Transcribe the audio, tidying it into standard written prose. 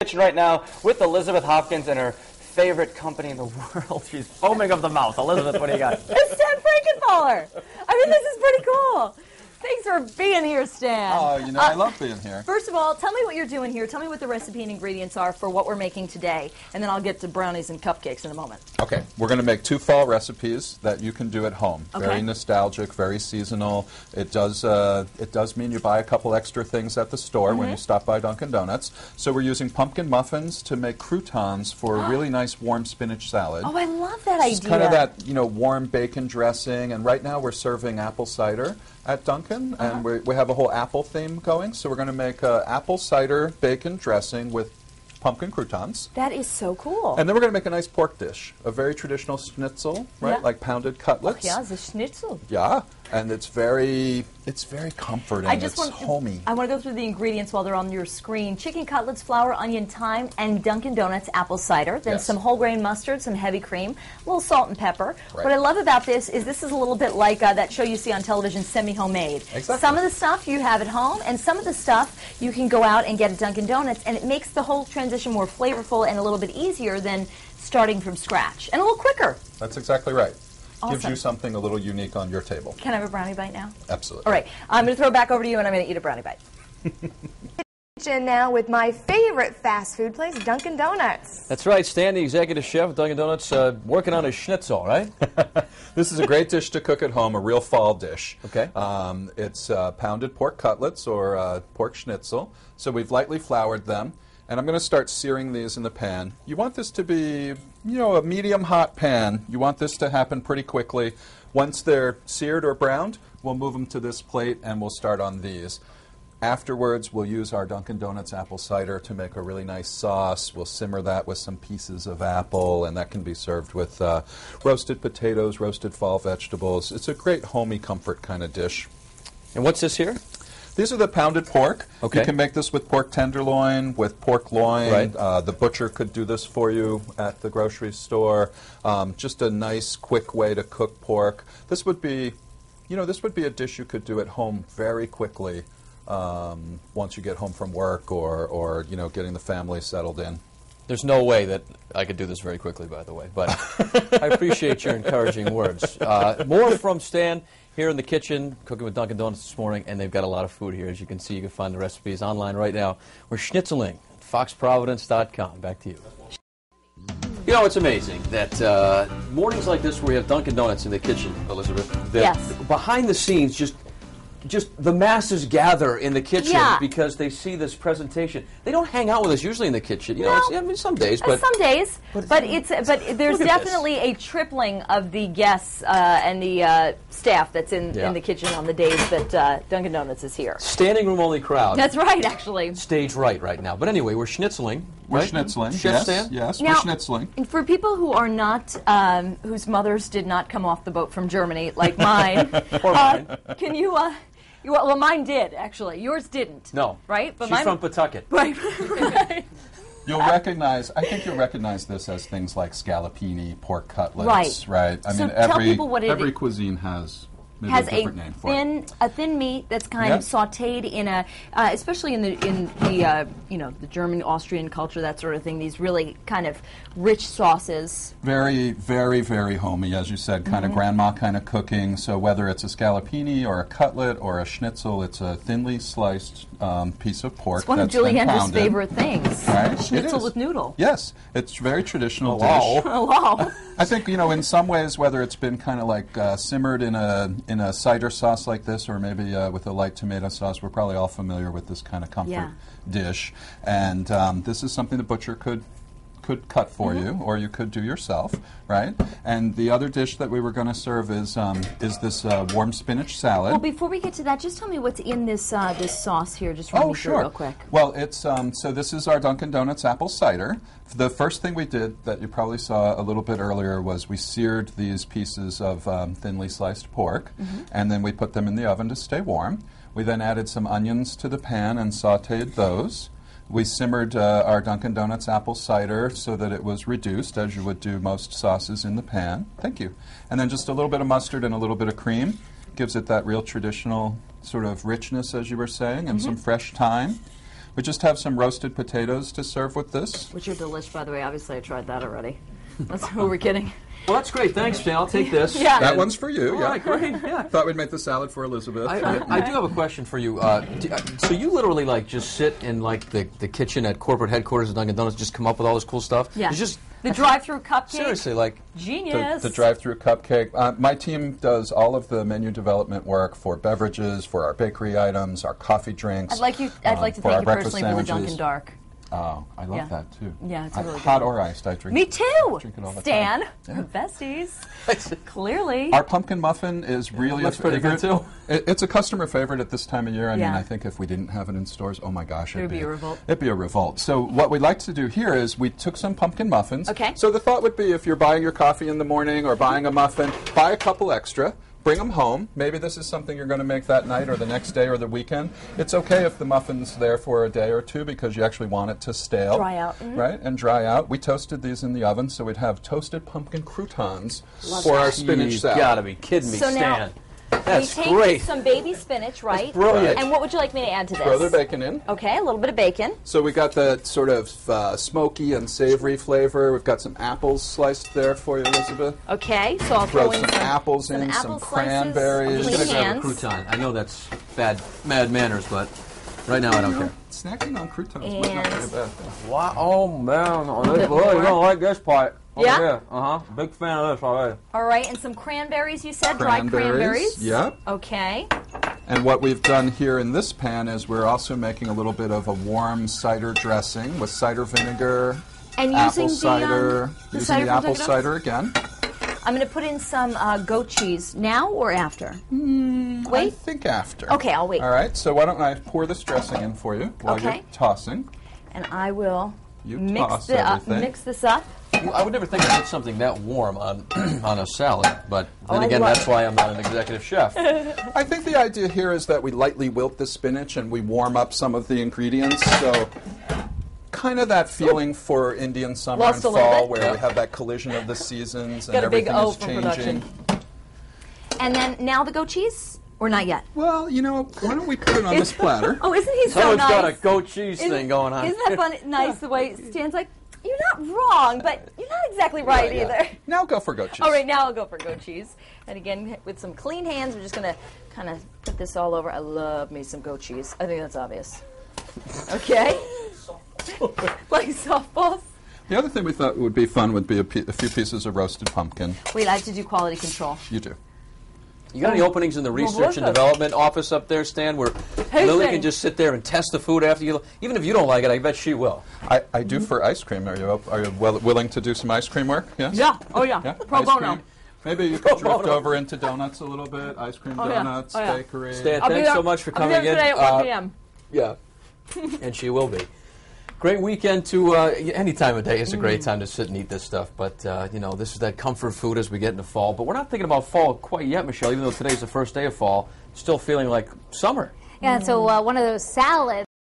Kitchen right now with Elizabeth Hopkins and her favorite company in the world. She's foaming of the mouth. Elizabeth, what do you got? It's Stan Frankenthaler. I mean, this is pretty cool. Thanks for being here, Stan. Oh, you know, I love being here. First of all, tell me what you're doing here. Tell me what the recipe and ingredients are for what we're making today, and then I'll get to brownies and cupcakes in a moment. Okay, we're going to make 2 fall recipes that you can do at home. Okay. Very nostalgic, very seasonal. It does mean you buy a couple extra things at the store when you stop by Dunkin Donuts. So we're using pumpkin muffins to make croutons for a really nice warm spinach salad. Oh, I love that idea. It's kind of that, you know, warm bacon dressing, and right now we're serving apple cider at Dunkin, and we have a whole apple theme going, so we're going to make apple cider bacon dressing with pumpkin croutons. That is so cool. And then we're going to make a nice pork dish, a very traditional schnitzel, right? Yeah. Like pounded cutlets. Yeah, the schnitzel. Yeah, and it's very comforting. It's homey. I want to go through the ingredients while they're on your screen. Chicken cutlets, flour, onion, thyme, and Dunkin Donuts apple cider. Then some whole grain mustard, some heavy cream, a little salt and pepper. Right. What I love about this is a little bit like that show you see on television, Semi-Homemade. Exactly. Some of the stuff you have at home, and some of the stuff you can go out and get at Dunkin Donuts, and it makes the whole transition more flavorful and a little bit easier than starting from scratch, and a little quicker. That's exactly right. Awesome. Gives you something a little unique on your table. Can I have a brownie bite now? Absolutely. All right, I'm going to throw it back over to you, and I'm going to eat a brownie bite. Kitchen now with my favorite fast food place, Dunkin Donuts. That's right, Stan, the executive chef at Dunkin Donuts, working on his schnitzel, right? This is a great dish to cook at home, a real fall dish. Okay. It's pounded pork cutlets or pork schnitzel. So we've lightly floured them. And I'm going to start searing these in the pan. You want this to be, you know, a medium hot pan. You want this to happen pretty quickly. Once they're seared or browned, we'll move them to this plate and we'll start on these. Afterwards, we'll use our Dunkin Donuts apple cider to make a really nice sauce. We'll simmer that with some pieces of apple, and that can be served with roasted potatoes, roasted fall vegetables. It's a great homey comfort kind of dish. And what's this here? These are the pounded pork. Okay. You can make this with pork tenderloin, with pork loin. Right. The butcher could do this for you at the grocery store. Just a nice, quick way to cook pork. This would be, you know, this would be a dish you could do at home very quickly once you get home from work or you know, getting the family settled in. There's no way that I could do this very quickly, by the way, but I appreciate your encouraging words. More from Stan here in the kitchen, cooking with Dunkin Donuts this morning, and they've got a lot of food here. As you can see, you can find the recipes online right now. We're schnitzeling at foxprovidence.com. Back to you. You know, it's amazing that mornings like this where we have Dunkin Donuts in the kitchen, Elizabeth, that Yes. behind the scenes just the masses gather in the kitchen because they see this presentation. They don't hang out with us usually in the kitchen. You know, I mean, some days, but but there's definitely a tripling of the guests and the staff that's in the kitchen on the days that Dunkin Donuts is here. Standing room only crowd. That's right, actually. Stage right now. But anyway, we're schnitzeling. We're right? schnitzeling. Chef Yes, Stan? yes, Now, we're schnitzeling. And for people who are not, whose mothers did not come off the boat from Germany, like mine, can you? Well, mine did actually. Yours didn't. No. Right? But she's from Pawtucket. Right. I think you'll recognize this as things like scallopini, pork cutlets, right? I So mean, tell people what every cuisine has maybe a different name for it. a thin meat that's kind of sautéed in a, especially in the you know, the German, Austrian culture, that sort of thing. These really kind of rich sauces. Very, very, very homey, as you said, kind of grandma kind of cooking. So whether it's a scallopini or a cutlet or a schnitzel, it's a thinly sliced piece of pork. It's one of Julie Hender's favorite things. Right? Schnitzel with noodle. Yes, it's a very traditional dish. Oh, wow. I think, you know, in some ways, whether it's been kind of like simmered in a cider sauce like this, or maybe with a light tomato sauce, we're probably all familiar with this kind of comfort dish. And this is something the butcher could cut for you, or you could do yourself, right? And the other dish that we were going to serve is this warm spinach salad. Well, before we get to that, just tell me what's in this this sauce here. Just run me through real quick. Well, it's so this is our Dunkin Donuts apple cider. The first thing we did that you probably saw a little bit earlier was we seared these pieces of thinly sliced pork, and then we put them in the oven to stay warm. We then added some onions to the pan and sautéed those. We simmered our Dunkin Donuts apple cider so that it was reduced, as you would do most sauces in the pan. Thank you. And then just a little bit of mustard and a little bit of cream. Gives it that real traditional sort of richness, as you were saying, and some fresh thyme. We just have some roasted potatoes to serve with this. Which are delicious, by the way. Obviously, I tried that already. That's who we're kidding. Well, that's great. Thanks, Stan. I'll take this. Yeah. That one's for you. All Yeah, right, great. Yeah. Thought we'd make the salad for Elizabeth. I do have a question for you. So you literally like just sit in like the kitchen at corporate headquarters of Dunkin' Donuts, just come up with all this cool stuff? Yeah. It's just The drive-through cupcake. seriously like Genius. The drive-through cupcake. My team does all of the menu development work for beverages, for our bakery items, our coffee drinks. I'd like to for thank our you breakfast personally for the sandwiches. Dunkin' Dark. Oh, I love Yeah. that too. Yeah, it's a really hot good or iced. I drink. Me too. Drink it all the Stan, time. Yeah. besties. Clearly. Our pumpkin muffin is really Looks a pretty good, favorite. too. It's a customer favorite at this time of year. I mean, Yeah. I think if we didn't have it in stores, oh my gosh, There'd be a revolt. It'd be a revolt. So what we'd like to do here is we took some pumpkin muffins. Okay. So the thought would be if you're buying your coffee in the morning or buying a muffin, buy a couple extra. Bring them home. Maybe this is something you're going to make that night or the next day or the weekend. It's okay if the muffin's there for a day or two because you actually want it to stale. Dry out. Mhm. Right? And dry out. We toasted these in the oven, so we'd have toasted pumpkin croutons for our spinach you salad. gotta be kidding me, So now- Stan. That's we take great. some baby spinach, right? brilliant. And what would you like me to add to this? Throw the bacon in. Okay, a little bit of bacon. So we got that sort of smoky and savory flavor. We've got some apples sliced there for you, Elizabeth. Okay, so I'll Throw throw in some apples in, some apple slices, cranberries. I'm just clean gonna grab a hands. crouton. I know that's mad manners, but right now I don't care. Snacking on croutons might not be a And- bad thing. Wow, oh man, bit really more. gonna like this part. Yeah? Big fan of this already. All right, and some cranberries, you said? Dried cranberries? Yep. Okay. And what we've done here in this pan is we're also making a little bit of a warm cider dressing with cider vinegar, And apple using cider, the using cider the from apple Dunkin' cider again. I'm going to put in some goat cheese now or after? I Wait. think after. Okay, I'll wait. All right, so why don't I pour this dressing in for you while Okay. you're tossing. And I will You mix, toss everything. mix this up. I would never think I'd put something that warm on on a salad, but then I again, love that's it. why I'm not an executive chef. I think the idea here is that we lightly wilt the spinach and we warm up some of the ingredients. So kind of that feeling for Indian summer Lost and a little fall bit. where we have that collision of the seasons and Got a big everything O is for changing. production. And then now the goat cheese? Or not yet? Well, you know, why don't we put it on this platter? Oh, isn't he so Someone's nice? got a goat cheese Isn't- thing going on. Isn't that funny? Nice the way Stan's like, you're not wrong, but you're not exactly right Yeah. either. Now go for goat cheese. All right, now I'll go for goat cheese. And again, with some clean hands, we're just going to kind of put this all over. I love me some goat cheese. I think that's obvious. Okay? Like softballs. The other thing we thought would be fun would be a few pieces of roasted pumpkin. Wait, I have to do quality control. You do. You got any openings in the research and development office up there, Stan, where Lily can just sit there and test the food after you? Even if you don't like it, I bet she will. I do for ice cream. Are you willing to do some ice cream work? Yes? Yeah. Oh, yeah. Yeah? Pro Ice bono. cream. Maybe you could drift over into donuts a little bit. Ice cream, Oh, yeah. donuts, Oh, yeah. bakery. Stan, I'll be thanks there- so much for I'll be coming there in. today at 1 p.m. Yeah, and she will be. Great weekend to any time of day is a great time to sit and eat this stuff. But you know, this is that comfort food as we get into fall. But we're not thinking about fall quite yet, Michelle. Even though today's the first day of fall, still feeling like summer. Yeah, so one of those salads